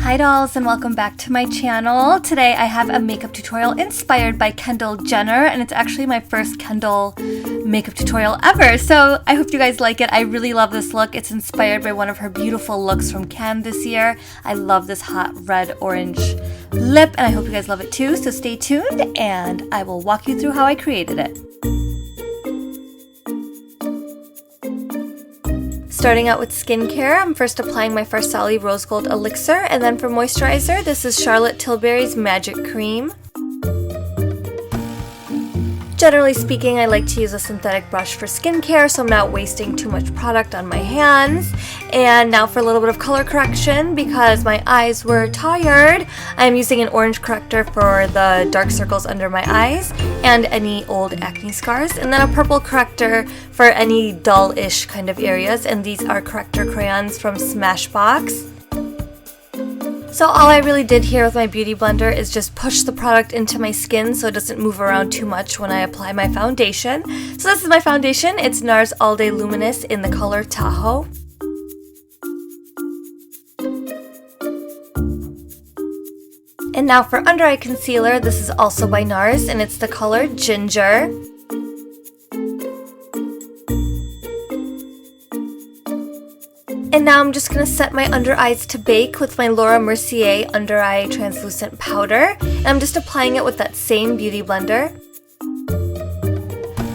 Hi dolls, and welcome back to my channel. Today I have a makeup tutorial inspired by Kendall Jenner, and it's actually my first Kendall makeup tutorial ever, so I hope you guys like it. I really love this look. It's inspired by one of her beautiful looks from Cannes this year. I love this hot red orange lip, and I hope you guys love it too, so stay tuned and I will walk you through how I created it. Starting out with skincare, I'm first applying my FARSALI Rose Gold Elixir, and then for moisturizer, this is Charlotte Tilbury's Magic Cream. Generally speaking, I like to use a synthetic brush for skincare, so I'm not wasting too much product on my hands. And now for a little bit of color correction, because my eyes were tired, I'm using an orange corrector for the dark circles under my eyes and any old acne scars, and then a purple corrector for any dull-ish kind of areas, and these are corrector crayons from SMASHBOX. So all I really did here with my beauty blender is just push the product into my skin so it doesn't move around too much when I apply my foundation. So this is my foundation. It's NARS All Day Luminous in the color Tahoe. And now for under eye concealer, this is also by NARS and it's the color Ginger. And now I'm just going to set my under eyes to bake with my MERCIER Under Eye Translucent Powder. And I'm just applying it with that same beauty blender.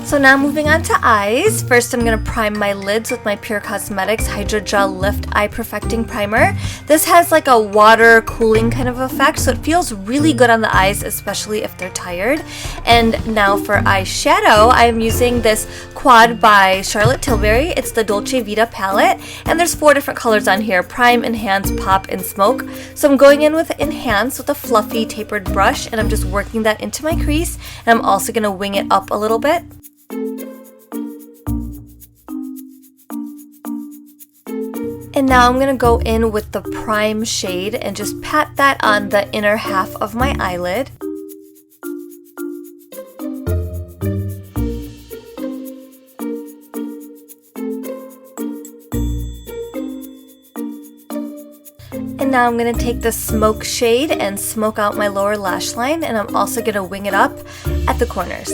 So now moving on to eyes. First I'm going to prime my lids with my Pure Cosmetics Hydra Gel Lift Eye Perfecting Primer. This has like a water cooling kind of effect, so it feels really good on the eyes, especially if they're tired. And now for eyeshadow, I'm using this Quad by Charlotte Tilbury. It's the Dolce Vita palette, and there's 4 different colors on here: Prime, Enhance, Pop, and Smoke. So I'm going in with Enhance with a fluffy tapered brush, and I'm just working that into my crease, and I'm also going to wing it up a little bit. And now I'm going to go in with the Prime shade and just pat that on the inner half of my eyelid. And now I'm going to take the Smoke shade and smoke out my lower lash line, and I'm also going to wing it up at the corners.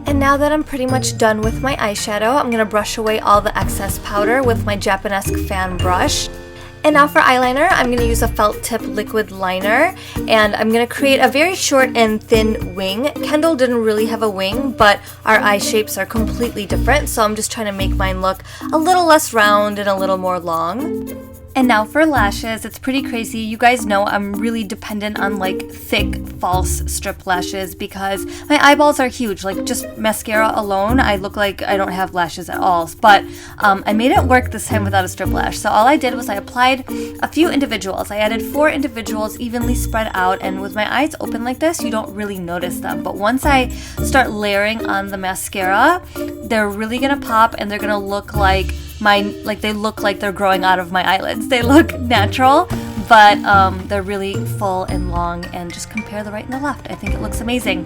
And now that I'm pretty much done with my eyeshadow, I'm going to brush away all the excess powder with my Japonesque fan brush. And now for eyeliner, I'm going to use a felt tip liquid liner, and I'm going to create a very short and thin wing. Kendall didn't really have a wing, but our eye shapes are completely different, so I'm just trying to make mine look a little less round and a little more long. And now for lashes, it's pretty crazy. You guys know I'm really dependent on like thick false strip lashes because my eyeballs are huge. Like just mascara alone, I look like I don't have lashes at all. But I made it work this time without a strip lash. So all I did was I applied a few individuals. I added 4 individuals evenly spread out, and with my eyes open like this, you don't really notice them. But once I start layering on the mascara, they're really gonna pop and they're gonna look like they look like they're growing out of my eyelids. They look natural, but they're really full and long, and just compare the right and the left. I think it looks amazing.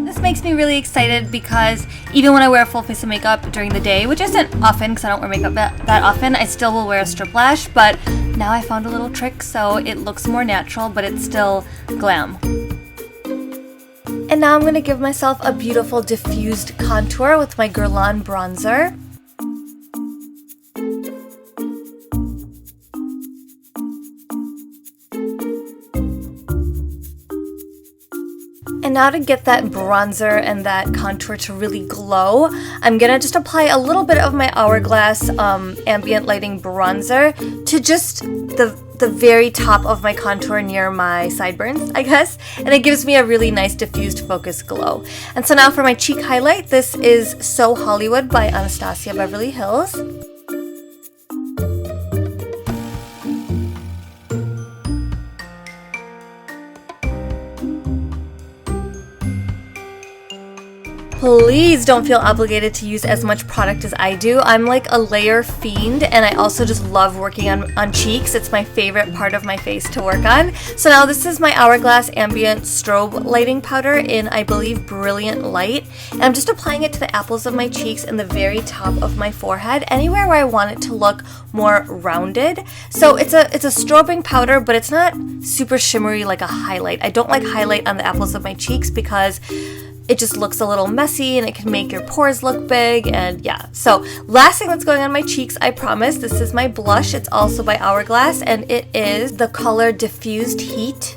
This makes me really excited because even when I wear a full face of makeup during the day, which isn't often because I don't wear makeup that often, I still will wear a strip lash, but now I found a little trick so it looks more natural, but it's still glam. And now I'm going to give myself a beautiful diffused contour with my Guerlain bronzer. And now to get that bronzer and that contour to really glow, I'm going to just apply a little bit of my Hourglass Ambient Lighting Bronzer to just the very top of my contour near my sideburns, I guess, and it gives me a really nice diffused focus glow. And so now for my cheek highlight, this is So Hollywood by Anastasia Beverly Hills. Please don't feel obligated to use as much product as I do. I'm like a layer fiend, and I also just love working on cheeks. It's my favorite part of my face to work on. So now this is my Hourglass Ambient Strobe Lighting Powder in, I believe, Brilliant Light. And I'm just applying it to the apples of my cheeks and the very top of my forehead, anywhere where I want it to look more rounded. So it's a strobing powder, but it's not super shimmery like a highlight. I don't like highlight on the apples of my cheeks because it just looks a little messy and it can make your pores look big, and yeah. So last thing that's going on my cheeks, I promise, this is my blush. It's also by Hourglass, and it is the color Diffused Heat.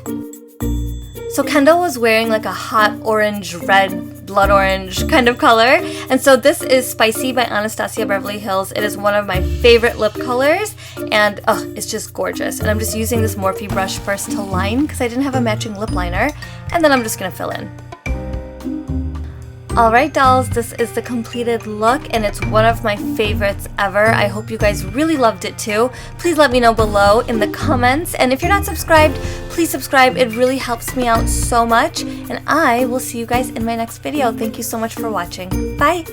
So Kendall was wearing like a hot orange, red, blood orange kind of color, and so this is Spicy by Anastasia Beverly Hills. It is one of my favorite lip colors, and it's just gorgeous. And I'm just using this Morphe brush first to line because I didn't have a matching lip liner, and then I'm just gonna fill in. Alright dolls, this is the completed look, and it's one of my favorites ever. I hope you guys really loved it too. Please let me know below in the comments, and if you're not subscribed, please subscribe. It really helps me out so much, and I will see you guys in my next video. Thank you so much for watching. Bye!